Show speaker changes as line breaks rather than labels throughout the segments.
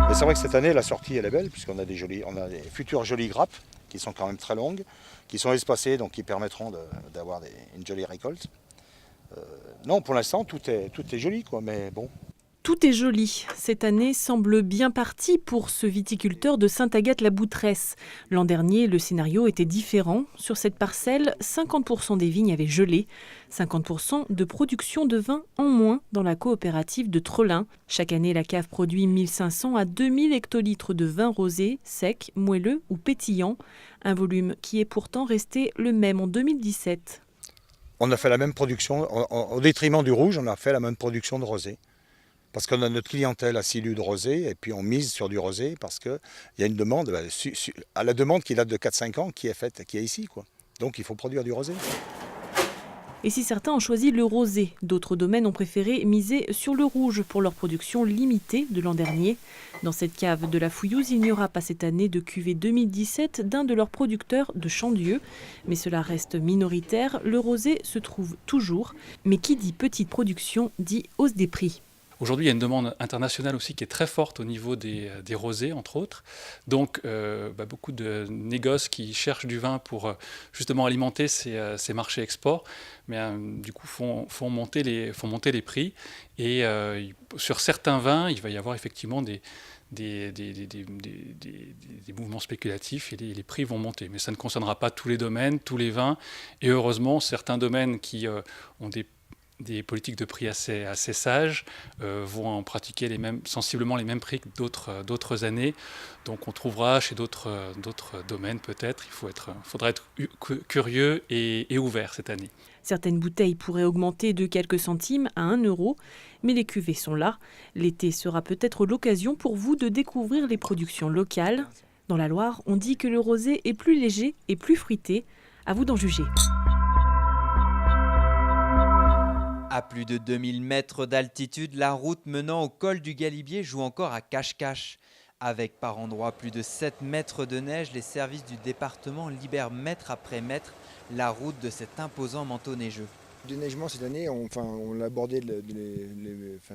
Mais c'est vrai que cette année, la sortie, elle est belle, puisqu'on a on a des futures jolies grappes, qui sont quand même très longues, qui sont espacées, donc qui permettront d'avoir une jolie récolte. Non, pour l'instant, tout est joli, quoi, mais bon.
Tout est joli. Cette année semble bien partie pour ce viticulteur de Sainte-Agathe-la-Boutresse. L'an dernier, le scénario était différent. Sur cette parcelle, 50% des vignes avaient gelé. 50% de production de vin en moins dans la coopérative de Trelin. Chaque année, la cave produit 1500 à 2000 hectolitres de vin rosé, sec, moelleux ou pétillant. Un volume qui est pourtant resté le même en 2017.
On a fait la même production, au détriment du rouge, on a fait la même production de rosé. Parce qu'on a notre clientèle assidue de rosé, et puis on mise sur du rosé, parce qu'il y a une demande, à la demande qui date de 4-5 ans, qui est ici, quoi. Donc il faut produire du rosé.
Et si certains ont choisi le rosé, d'autres domaines ont préféré miser sur le rouge pour leur production limitée de l'an dernier. Dans cette cave de la Fouillouse, il n'y aura pas cette année de cuvée 2017 d'un de leurs producteurs de Chandieu. Mais cela reste minoritaire, le rosé se trouve toujours. Mais qui dit petite production dit hausse des prix.
Aujourd'hui, il y a une demande internationale aussi qui est très forte au niveau des rosés, entre autres. Donc, beaucoup de négoces qui cherchent du vin pour justement alimenter ces marchés export, mais du coup font monter les prix. Et sur certains vins, il va y avoir effectivement des mouvements spéculatifs et les prix vont monter. Mais ça ne concernera pas tous les domaines, tous les vins. Et heureusement, certains domaines qui ont des politiques de prix assez sages vont en pratiquer sensiblement les mêmes prix que d'autres années. Donc on trouvera chez d'autres domaines peut-être. Faudra être curieux et ouvert cette année.
Certaines bouteilles pourraient augmenter de quelques centimes à 1 euro, mais les cuvées sont là. L'été sera peut-être l'occasion pour vous de découvrir les productions locales. Dans la Loire, on dit que le rosé est plus léger et plus fruité. À vous d'en juger.
À plus de 2000 mètres d'altitude, la route menant au col du Galibier joue encore à cache-cache. Avec par endroits plus de 7 mètres de neige, les services du département libèrent mètre après mètre la route de cet imposant manteau neigeux.
Le déneigement cette année, on l'a abordé de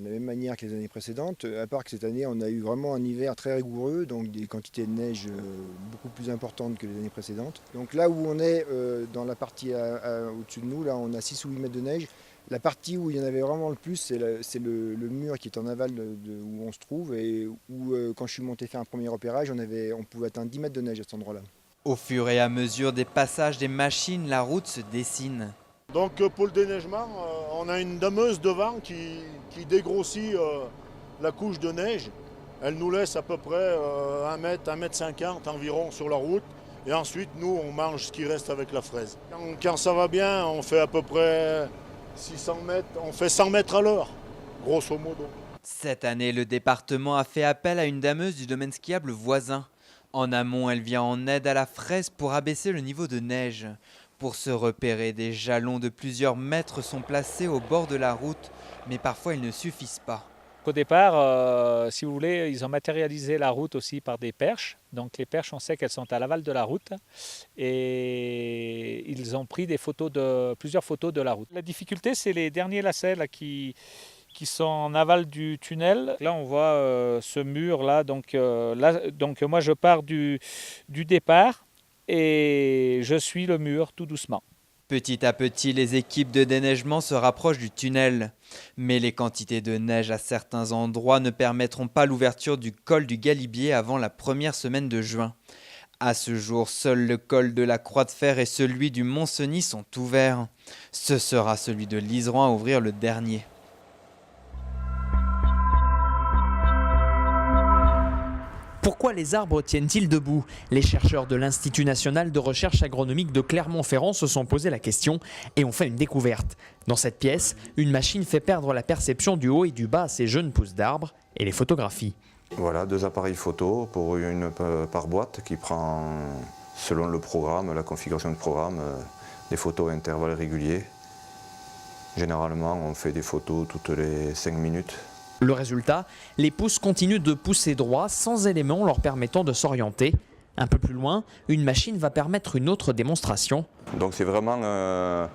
la même manière que les années précédentes, à part que cette année on a eu vraiment un hiver très rigoureux, donc des quantités de neige beaucoup plus importantes que les années précédentes. Donc là où on est dans la partie au-dessus de nous, là on a 6 ou 8 mètres de neige. La partie où il y en avait vraiment le plus, c'est le mur qui est en aval où on se trouve et où quand je suis monté faire un premier repérage, on pouvait atteindre 10 mètres de neige à cet endroit-là.
Au fur et à mesure des passages des machines, la route se dessine.
Donc pour le déneigement, on a une dameuse devant qui dégrossit la couche de neige. Elle nous laisse à peu près 1 mètre, 1 mètre 50 environ sur la route. Et ensuite, nous, on mange ce qui reste avec la fraise. Quand ça va bien, on fait à peu près 600 mètres, on fait 100 mètres à l'heure, grosso modo.
Cette année, le département a fait appel à une dameuse du domaine skiable voisin. En amont, elle vient en aide à la fraise pour abaisser le niveau de neige. Pour se repérer, des jalons de plusieurs mètres sont placés au bord de la route, mais parfois ils ne suffisent pas.
Au départ, si vous voulez, ils ont matérialisé la route aussi par des perches. Donc les perches, on sait qu'elles sont à l'aval de la route. Et ils ont pris plusieurs photos de la route. La difficulté, c'est les derniers lacets là, qui sont en aval du tunnel. Là, on voit ce mur-là. Donc moi, je pars du départ et je suis le mur tout doucement.
Petit à petit, les équipes de déneigement se rapprochent du tunnel. Mais les quantités de neige à certains endroits ne permettront pas l'ouverture du col du Galibier avant la première semaine de juin. À ce jour, seul le col de la Croix de Fer et celui du Mont-Cenis sont ouverts. Ce sera celui de Liseran à ouvrir le dernier.
Pourquoi les arbres tiennent-ils debout? Les chercheurs de l'Institut national de recherche agronomique de Clermont-Ferrand se sont posé la question et ont fait une découverte. Dans cette pièce, une machine fait perdre la perception du haut et du bas à ces jeunes pousses d'arbres et les photographie.
Voilà, 2 appareils photo pour une par boîte qui prend, selon le programme, la configuration du programme, des photos à intervalles réguliers. Généralement, on fait des photos toutes les 5 minutes.
Le résultat, les pousses continuent de pousser droit sans éléments leur permettant de s'orienter. Un peu plus loin, une machine va permettre une autre démonstration.
Donc c'est vraiment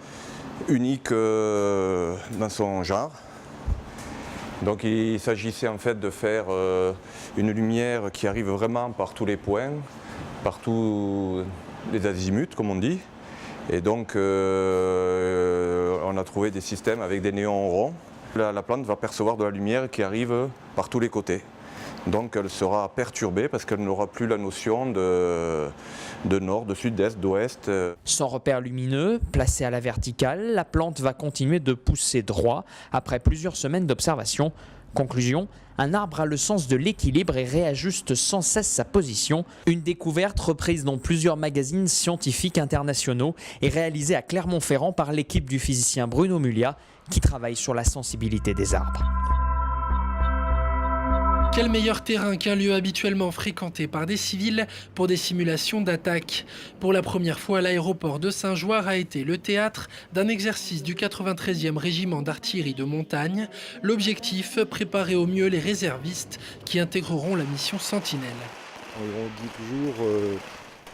unique dans son genre. Donc il s'agissait en fait de faire une lumière qui arrive vraiment par tous les points, par tous les azimuts comme on dit. Et donc on a trouvé des systèmes avec des néons ronds. La plante va percevoir de la lumière qui arrive par tous les côtés. Donc elle sera perturbée parce qu'elle n'aura plus la notion de nord, de sud, d'est, d'ouest.
Sans repère lumineux, placé à la verticale, la plante va continuer de pousser droit après plusieurs semaines d'observation. Conclusion, un arbre a le sens de l'équilibre et réajuste sans cesse sa position. Une découverte reprise dans plusieurs magazines scientifiques internationaux et réalisée à Clermont-Ferrand par l'équipe du physicien Bruno Mulia qui travaille sur la sensibilité des arbres.
Quel meilleur terrain qu'un lieu habituellement fréquenté par des civils pour des simulations d'attaque. Pour la première fois, l'aéroport de Saint-Joire a été le théâtre d'un exercice du 93e régiment d'artillerie de montagne. L'objectif, préparer au mieux les réservistes qui intégreront la mission Sentinelle.
On dit toujours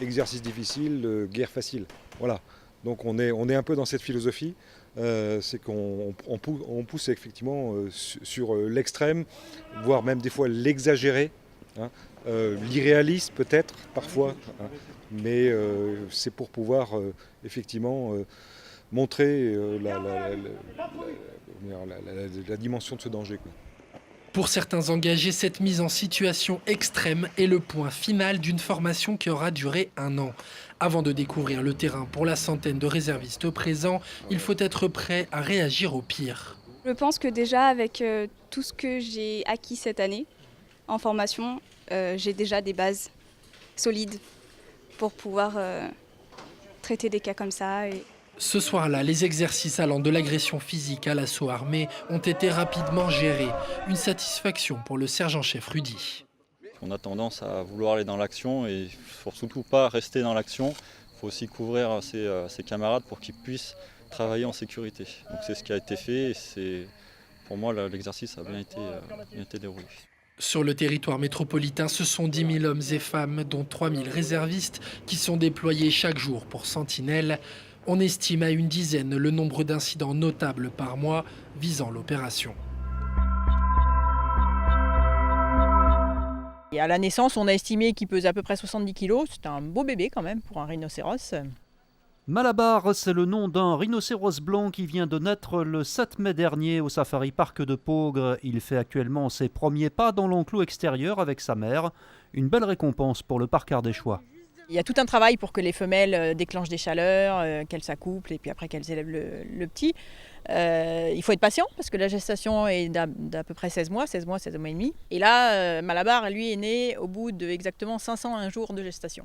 exercice difficile, guerre facile. Voilà. Donc on est un peu dans cette philosophie. C'est qu'on pousse effectivement sur l'extrême, voire même des fois l'exagéré, hein, l'irréaliste peut-être parfois, hein, mais c'est pour pouvoir effectivement montrer la dimension de ce danger, quoi.
Pour certains engagés, cette mise en situation extrême est le point final d'une formation qui aura duré 1 an. Avant de découvrir le terrain pour la centaine de réservistes présents, il faut être prêt à réagir au pire.
Je pense que déjà avec tout ce que j'ai acquis cette année en formation, j'ai déjà des bases solides pour pouvoir traiter des cas comme ça.
Ce soir-là, les exercices allant de l'agression physique à l'assaut armé ont été rapidement gérés. Une satisfaction pour le sergent-chef Rudy.
On a tendance à vouloir aller dans l'action et il ne faut surtout pas rester dans l'action. Il faut aussi couvrir ses camarades pour qu'ils puissent travailler en sécurité. Donc c'est ce qui a été fait et pour moi l'exercice a bien été déroulé.
Sur le territoire métropolitain, ce sont 10 000 hommes et femmes, dont 3 000 réservistes, qui sont déployés chaque jour pour Sentinelle. On estime à une dizaine le nombre d'incidents notables par mois visant l'opération.
Et à la naissance, on a estimé qu'il pesait à peu près 70 kg. C'était un beau bébé quand même pour un rhinocéros.
Malabar, c'est le nom d'un rhinocéros blanc qui vient de naître le 7 mai dernier au Safari Park de Peaugres. Il fait actuellement ses premiers pas dans l'enclos extérieur avec sa mère. Une belle récompense pour le parc ardéchois.
Il y a tout un travail pour que les femelles déclenchent des chaleurs, qu'elles s'accouplent et puis après qu'elles élèvent le petit. Il faut être patient parce que la gestation est d'à peu près 16 mois et demi. Et là, Malabar, lui, est né au bout de exactement 501 jours de gestation.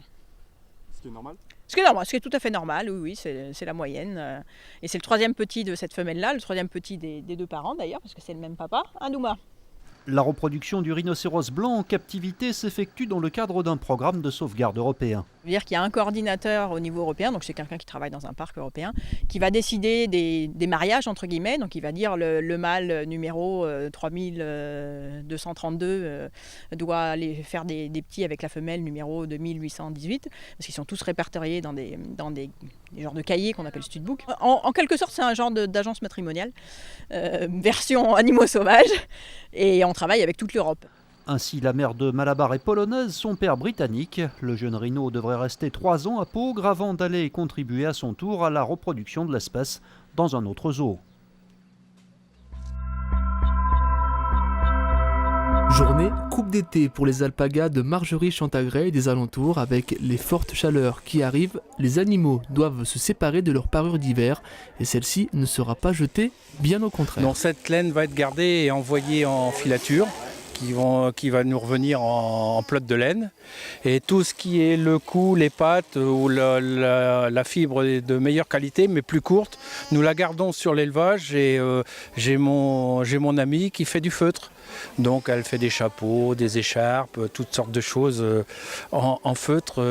Ce qui est normal ?
Ce qui est normal, ce qui est tout à fait normal, oui, c'est la moyenne. Et c'est le 3e petit de cette femelle-là, le 3e petit des 2 parents d'ailleurs, parce que c'est le même papa, Anouma.
La reproduction du rhinocéros blanc en captivité s'effectue dans le cadre d'un programme de sauvegarde européen.
C'est-à-dire qu'il y a un coordinateur au niveau européen, donc c'est quelqu'un qui travaille dans un parc européen, qui va décider des mariages, entre guillemets. Donc il va dire le mâle numéro 3232 doit aller faire des petits avec la femelle numéro 2818, parce qu'ils sont tous répertoriés dans des genres de cahiers qu'on appelle studbook. En quelque sorte, c'est un genre d'agence matrimoniale, version animaux sauvages, et on travaille avec toute l'Europe.
Ainsi, la mère de Malabar est polonaise, son père britannique. Le jeune rhino devrait rester 3 ans à Peaugres avant d'aller contribuer à son tour à la reproduction de l'espèce dans un autre zoo.
Journée coupe d'été pour les alpagas de Margerie-Chantagrey et des alentours. Avec les fortes chaleurs qui arrivent, les animaux doivent se séparer de leur parure d'hiver et celle-ci ne sera pas jetée, bien au contraire.
Donc cette laine va être gardée et envoyée en filature qui va nous revenir en pelote de laine. Et tout ce qui est le cou, les pattes ou la fibre de meilleure qualité mais plus courte, nous la gardons sur l'élevage et j'ai mon ami qui fait du feutre. Donc elle fait des chapeaux, des écharpes, toutes sortes de choses en feutre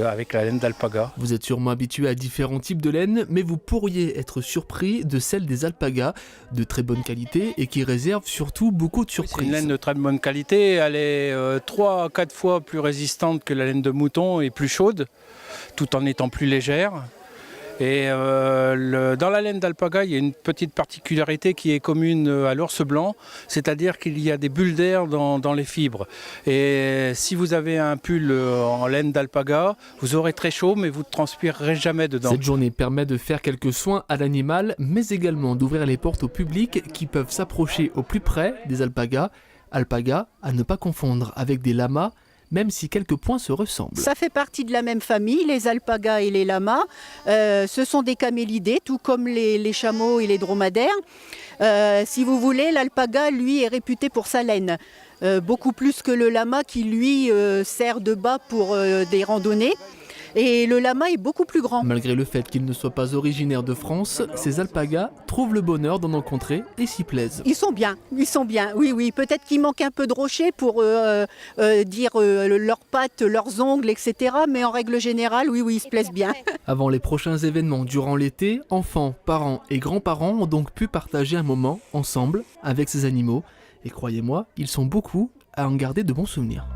avec la laine d'alpaga.
Vous êtes sûrement habitué à différents types de laine, mais vous pourriez être surpris de celle des alpagas, de très bonne qualité et qui réserve surtout beaucoup de surprises.
C'est une laine de très bonne qualité, elle est 3 à 4 fois plus résistante que la laine de mouton et plus chaude, tout en étant plus légère. Et dans la laine d'alpaga, il y a une petite particularité qui est commune à l'ours blanc, c'est-à-dire qu'il y a des bulles d'air dans les fibres. Et si vous avez un pull en laine d'alpaga, vous aurez très chaud, mais vous ne transpirerez jamais dedans.
Cette journée permet de faire quelques soins à l'animal, mais également d'ouvrir les portes au public qui peuvent s'approcher au plus près des alpagas. Alpagas à ne pas confondre avec des lamas, même si quelques points se ressemblent.
Ça fait partie de la même famille, les alpagas et les lamas. Ce sont des camélidés, tout comme les chameaux et les dromadaires. Si vous voulez, l'alpaga, lui, est réputé pour sa laine. Beaucoup plus que le lama qui, lui, sert de bas pour des randonnées. Et le lama est beaucoup plus grand.
Malgré le fait qu'ils ne soient pas originaires de France, ces alpagas trouvent le bonheur d'en rencontrer et s'y plaisent.
Ils sont bien, oui. Peut-être qu'il manque un peu de rocher pour dire leurs pattes, leurs ongles, etc. Mais en règle générale, oui, ils se plaisent bien.
Avant les prochains événements durant l'été, enfants, parents et grands-parents ont donc pu partager un moment ensemble avec ces animaux. Et croyez-moi, ils sont beaucoup à en garder de bons souvenirs.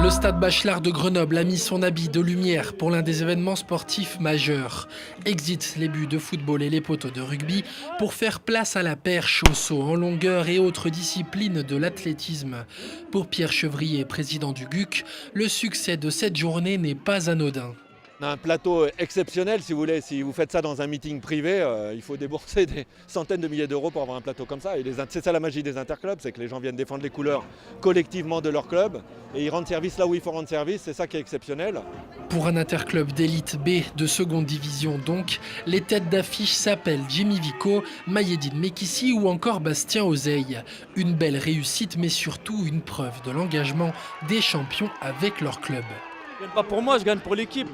Le stade Bachelard de Grenoble a mis son habit de lumière pour l'un des événements sportifs majeurs. Exit les buts de football et les poteaux de rugby pour faire place à la perche, au saut en longueur et autres disciplines de l'athlétisme. Pour Pierre Chevrier, président du GUC, le succès de cette journée n'est pas anodin.
On a un plateau exceptionnel, si vous voulez. Si vous faites ça dans un meeting privé, il faut débourser des centaines de milliers d'euros pour avoir un plateau comme ça. Et c'est ça la magie des interclubs, c'est que les gens viennent défendre les couleurs collectivement de leur club et ils rendent service là où il faut rendre service. C'est ça qui est exceptionnel.
Pour un interclub d'élite B de seconde division donc, les têtes d'affiche s'appellent Jimmy Vico, Mayedine Mekissi ou encore Bastien Ozeille. Une belle réussite mais surtout une preuve de l'engagement des champions avec leur club.
Je gagne pas pour moi, je gagne pour l'équipe.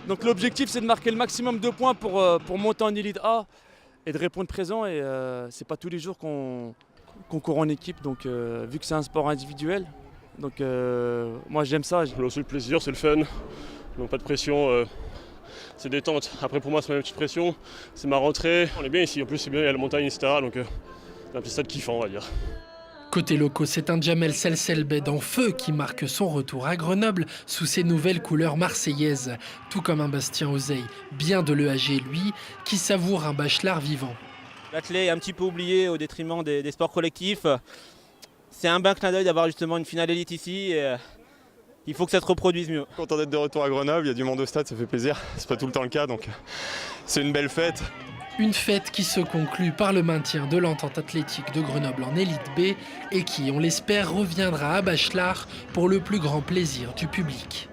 Donc l'objectif c'est de marquer le maximum de points pour monter en Elite A et de répondre présent. Et c'est pas tous les jours qu'on court en équipe, donc vu que c'est un sport individuel. Donc moi j'aime ça.
Le seul plaisir c'est le fun, donc pas de pression, c'est détente. Après pour moi c'est ma petite pression, c'est ma rentrée. On est bien ici, en plus c'est bien, il y a la montagne etc. Donc un petit stade kiffant on va dire.
Côté locaux, c'est un Jamel Selselbed en feu qui marque son retour à Grenoble sous ses nouvelles couleurs marseillaises, tout comme un Bastien Ozeille, bien de l'EAG lui, qui savoure un Bachelard vivant.
L'athlète est un petit peu oublié au détriment des sports collectifs. C'est un bain clin d'œil d'avoir justement une finale élite ici. Et il faut que ça se reproduise mieux.
Content d'être de retour à Grenoble, il y a du monde au stade, ça fait plaisir. C'est pas tout le temps le cas, donc c'est une belle fête.
Une fête qui se conclut par le maintien de l'entente athlétique de Grenoble en élite B et qui, on l'espère, reviendra à Bachelard pour le plus grand plaisir du public.